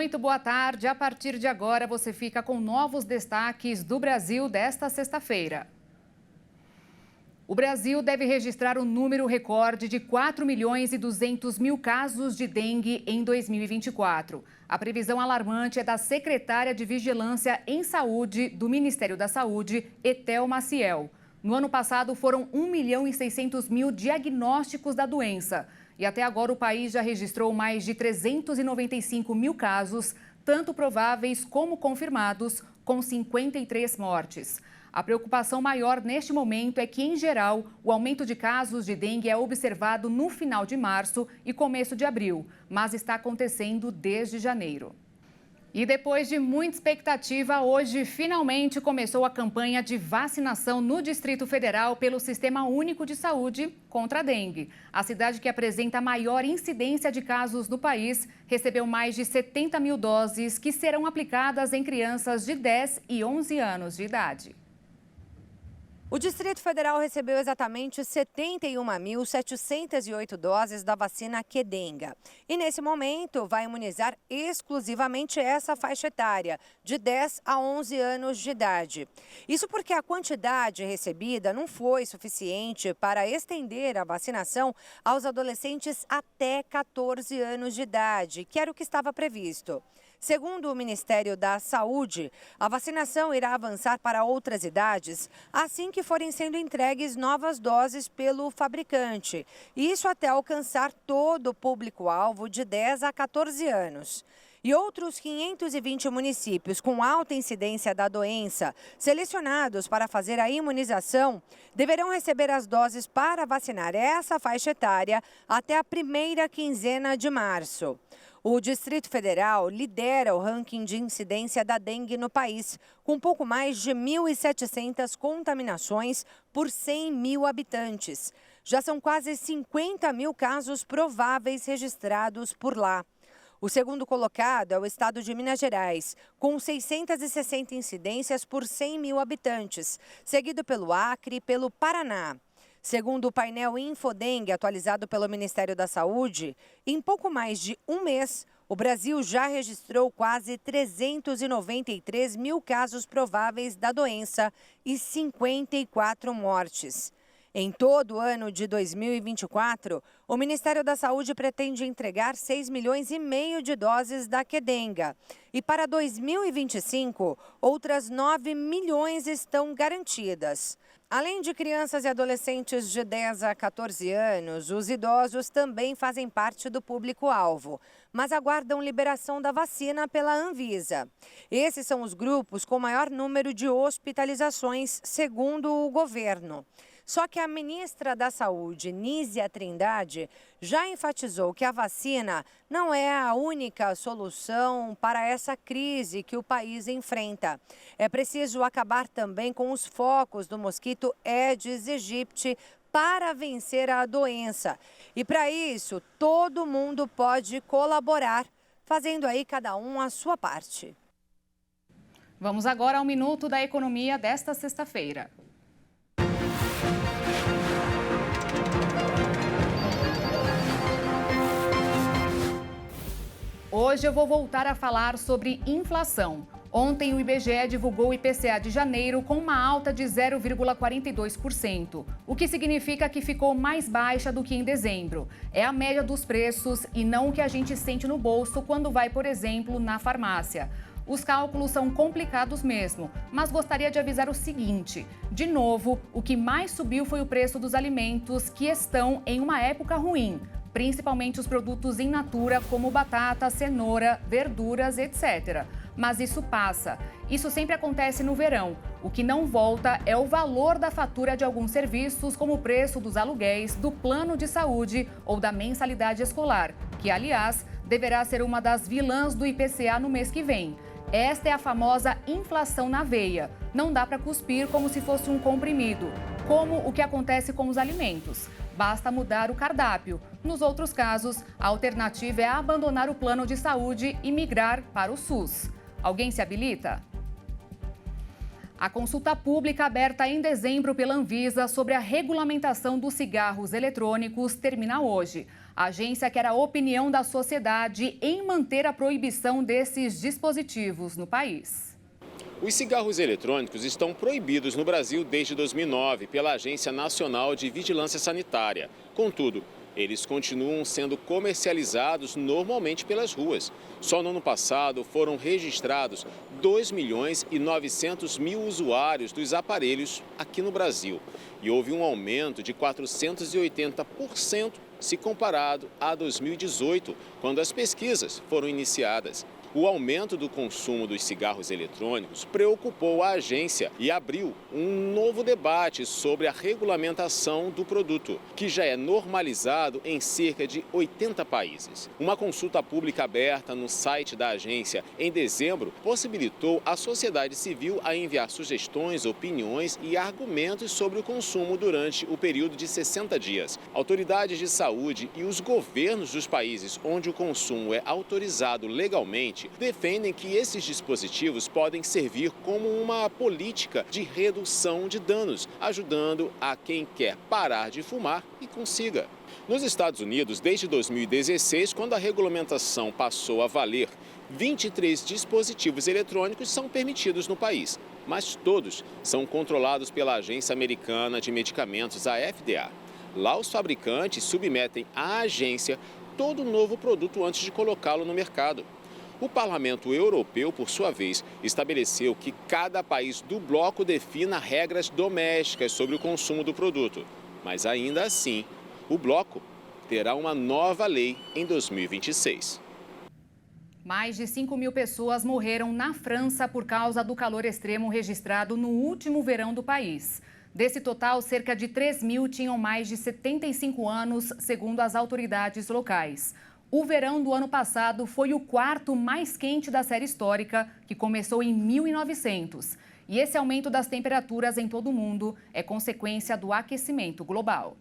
Muito boa tarde. A partir de agora, você fica com novos destaques do Brasil desta sexta-feira. O Brasil deve registrar um número recorde de 4.200.000 casos de dengue em 2024. A previsão alarmante é da secretária de Vigilância em Saúde do Ministério da Saúde, Etel Maciel. No ano passado, foram 1.600.000 diagnósticos da doença. E até agora o país já registrou mais de 395.000 casos, tanto prováveis como confirmados, com 53 mortes. A preocupação maior neste momento é que, em geral, o aumento de casos de dengue é observado no final de março e começo de abril, mas está acontecendo desde janeiro. E depois de muita expectativa, hoje finalmente começou a campanha de vacinação no Distrito Federal pelo Sistema Único de Saúde contra a dengue. A cidade que apresenta a maior incidência de casos do país recebeu mais de 70.000 doses que serão aplicadas em crianças de 10 e 11 anos de idade. O Distrito Federal recebeu exatamente 71.708 doses da vacina Qdenga. E, nesse momento, vai imunizar exclusivamente essa faixa etária, de 10 a 11 anos de idade. Isso porque a quantidade recebida não foi suficiente para estender a vacinação aos adolescentes até 14 anos de idade, que era o que estava previsto. Segundo o Ministério da Saúde, a vacinação irá avançar para outras idades assim que forem sendo entregues novas doses pelo fabricante. Isso até alcançar todo o público-alvo de 10 a 14 anos. E outros 520 municípios com alta incidência da doença, selecionados para fazer a imunização, deverão receber as doses para vacinar essa faixa etária até a primeira quinzena de março. O Distrito Federal lidera o ranking de incidência da dengue no país, com pouco mais de 1.700 contaminações por 100.000 habitantes. Já são quase 50.000 casos prováveis registrados por lá. O segundo colocado é o estado de Minas Gerais, com 660 incidências por 100.000 habitantes, seguido pelo Acre e pelo Paraná. Segundo o painel Infodengue, atualizado pelo Ministério da Saúde, em pouco mais de um mês, o Brasil já registrou quase 393.000 casos prováveis da doença e 54 mortes. Em todo o ano de 2024, o Ministério da Saúde pretende entregar 6,5 milhões de doses da Qdenga. E para 2025, outras 9 milhões estão garantidas. Além de crianças e adolescentes de 10 a 14 anos, os idosos também fazem parte do público-alvo, mas aguardam liberação da vacina pela Anvisa. Esses são os grupos com maior número de hospitalizações, segundo o governo. Só que a ministra da Saúde, Nízia Trindade, já enfatizou que a vacina não é a única solução para essa crise que o país enfrenta. É preciso acabar também com os focos do mosquito Aedes aegypti para vencer a doença. E para isso, todo mundo pode colaborar, fazendo aí cada um a sua parte. Vamos agora ao Minuto da Economia desta sexta-feira. Hoje eu vou voltar a falar sobre inflação. Ontem o IBGE divulgou o IPCA de janeiro com uma alta de 0,42%, o que significa que ficou mais baixa do que em dezembro. É a média dos preços e não o que a gente sente no bolso quando vai, por exemplo, na farmácia. Os cálculos são complicados mesmo, mas gostaria de avisar o seguinte: de novo, o que mais subiu foi o preço dos alimentos, que estão em uma época ruim. Principalmente os produtos in natura, como batata, cenoura, verduras, etc. Mas isso passa. Isso sempre acontece no verão. O que não volta é o valor da fatura de alguns serviços, como o preço dos aluguéis, do plano de saúde ou da mensalidade escolar, que, aliás, deverá ser uma das vilãs do IPCA no mês que vem. Esta é a famosa inflação na veia. Não dá para cuspir como se fosse um comprimido, como o que acontece com os alimentos. Basta mudar o cardápio. Nos outros casos, a alternativa é abandonar o plano de saúde e migrar para o SUS. Alguém se habilita? A consulta pública aberta em dezembro pela Anvisa sobre a regulamentação dos cigarros eletrônicos termina hoje. A agência quer a opinião da sociedade em manter a proibição desses dispositivos no país. Os cigarros eletrônicos estão proibidos no Brasil desde 2009 pela Agência Nacional de Vigilância Sanitária. Contudo, eles continuam sendo comercializados normalmente pelas ruas. Só no ano passado foram registrados 2.900.000 usuários dos aparelhos aqui no Brasil. E houve um aumento de 480% se comparado a 2018, quando as pesquisas foram iniciadas. O aumento do consumo dos cigarros eletrônicos preocupou a agência e abriu um novo debate sobre a regulamentação do produto, que já é normalizado em cerca de 80 países. Uma consulta pública aberta no site da agência em dezembro possibilitou à sociedade civil a enviar sugestões, opiniões e argumentos sobre o consumo durante o período de 60 dias. Autoridades de saúde e os governos dos países onde o consumo é autorizado legalmente defendem que esses dispositivos podem servir como uma política de redução de danos, ajudando a quem quer parar de fumar e consiga. Nos Estados Unidos, desde 2016, quando a regulamentação passou a valer, 23 dispositivos eletrônicos são permitidos no país, mas todos são controlados pela Agência Americana de Medicamentos, a FDA. Lá, os fabricantes submetem à agência todo novo produto antes de colocá-lo no mercado. O Parlamento Europeu, por sua vez, estabeleceu que cada país do bloco defina regras domésticas sobre o consumo do produto. Mas ainda assim, o bloco terá uma nova lei em 2026. Mais de 5.000 pessoas morreram na França por causa do calor extremo registrado no último verão do país. Desse total, cerca de 3.000 tinham mais de 75 anos, segundo as autoridades locais. O verão do ano passado foi o quarto mais quente da série histórica, que começou em 1900. E esse aumento das temperaturas em todo o mundo é consequência do aquecimento global.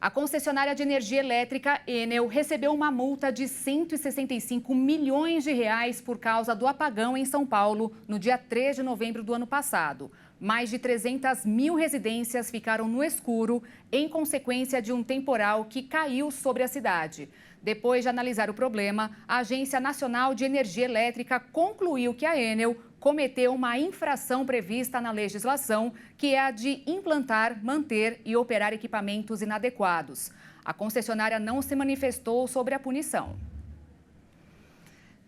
A concessionária de energia elétrica Enel recebeu uma multa de 165 milhões de reais por causa do apagão em São Paulo no dia 3 de novembro do ano passado. Mais de 300 mil residências ficaram no escuro em consequência de um temporal que caiu sobre a cidade. Depois de analisar o problema, a Agência Nacional de Energia Elétrica concluiu que a Enel cometeu uma infração prevista na legislação, que é a de implantar, manter e operar equipamentos inadequados. A concessionária não se manifestou sobre a punição.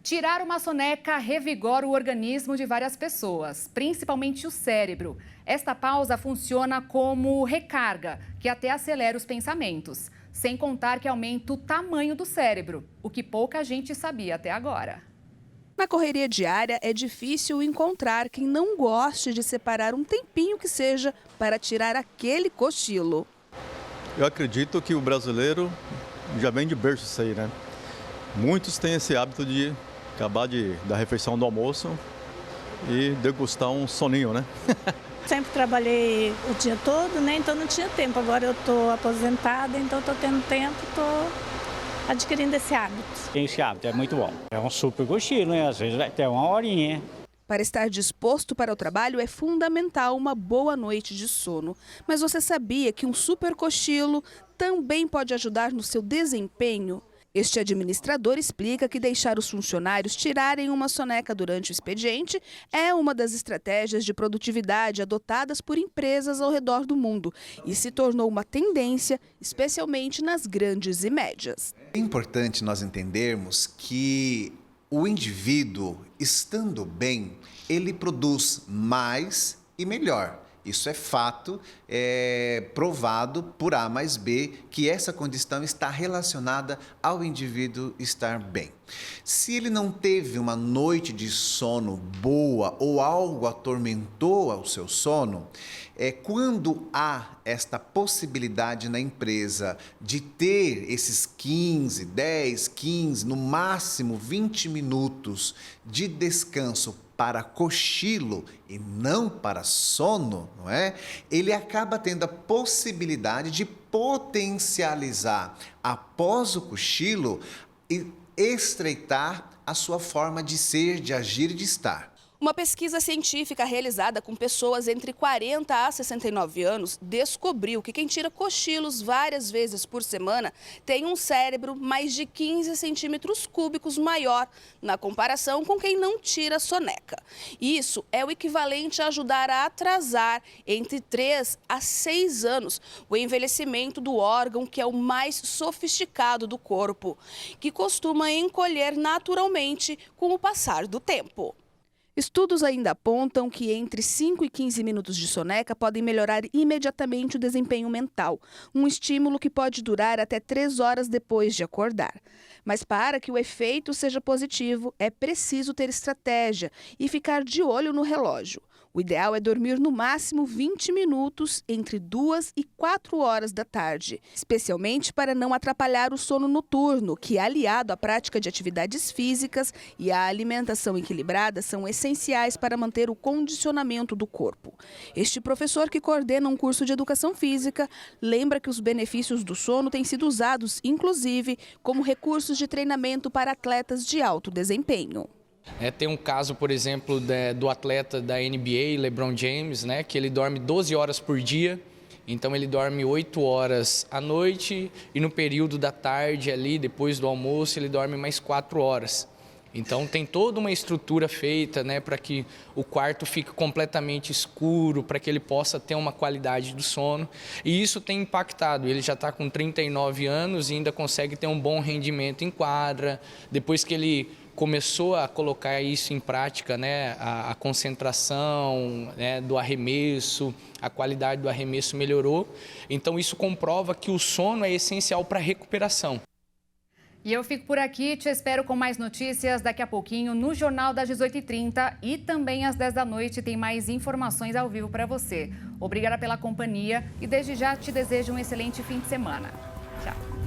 Tirar uma soneca revigora o organismo de várias pessoas, principalmente o cérebro. Esta pausa funciona como recarga, que até acelera os pensamentos, sem contar que aumenta o tamanho do cérebro, o que pouca gente sabia até agora. Na correria diária, é difícil encontrar quem não goste de separar um tempinho que seja para tirar aquele cochilo. Eu acredito que o brasileiro já vem de berço isso aí, né? Muitos têm esse hábito de acabar da refeição do almoço e degustar um soninho, né? Sempre trabalhei o dia todo, né? Então não tinha tempo. Agora eu estou aposentada, então estou tendo tempo, estou adquirindo esse hábito. Esse hábito é muito bom. É um super cochilo, né? Às vezes até uma horinha. Para estar disposto para o trabalho é fundamental uma boa noite de sono. Mas você sabia que um super cochilo também pode ajudar no seu desempenho? Este administrador explica que deixar os funcionários tirarem uma soneca durante o expediente é uma das estratégias de produtividade adotadas por empresas ao redor do mundo e se tornou uma tendência, especialmente nas grandes e médias. É importante nós entendermos que o indivíduo, estando bem, ele produz mais e melhor. Isso é fato, é provado por A mais B, que essa condição está relacionada ao indivíduo estar bem. Se ele não teve uma noite de sono boa ou algo atormentou ao seu sono, quando há esta possibilidade na empresa de ter esses 10, 15, no máximo 20 minutos de descanso para cochilo e não para sono, não é? Ele acaba tendo a possibilidade de potencializar após o cochilo e estreitar a sua forma de ser, de agir e de estar. Uma pesquisa científica realizada com pessoas entre 40 a 69 anos descobriu que quem tira cochilos várias vezes por semana tem um cérebro mais de 15 centímetros cúbicos maior na comparação com quem não tira soneca. Isso é o equivalente a ajudar a atrasar entre 3 a 6 anos o envelhecimento do órgão que é o mais sofisticado do corpo, que costuma encolher naturalmente com o passar do tempo. Estudos ainda apontam que entre 5 e 15 minutos de soneca podem melhorar imediatamente o desempenho mental, um estímulo que pode durar até 3 horas depois de acordar. Mas para que o efeito seja positivo, é preciso ter estratégia e ficar de olho no relógio. O ideal é dormir no máximo 20 minutos entre 2 e 4 horas da tarde, especialmente para não atrapalhar o sono noturno, que, aliado à prática de atividades físicas e à alimentação equilibrada, são essenciais para manter o condicionamento do corpo. Este professor, que coordena um curso de educação física, lembra que os benefícios do sono têm sido usados, inclusive, como recursos de treinamento para atletas de alto desempenho. Tem um caso, por exemplo, do atleta da NBA, LeBron James, que ele dorme 12 horas por dia. Então ele dorme 8 horas à noite e no período da tarde, ali, depois do almoço, ele dorme mais 4 horas. Então tem toda uma estrutura feita para que o quarto fique completamente escuro, para que ele possa ter uma qualidade do sono. E isso tem impactado. Ele já está com 39 anos e ainda consegue ter um bom rendimento em quadra. Depois que ele começou a colocar isso em prática, a concentração do arremesso, a qualidade do arremesso melhorou. Então isso comprova que o sono é essencial para a recuperação. E eu fico por aqui, te espero com mais notícias daqui a pouquinho no Jornal das 18h30 e também às 10 da noite tem mais informações ao vivo para você. Obrigada pela companhia e desde já te desejo um excelente fim de semana. Tchau.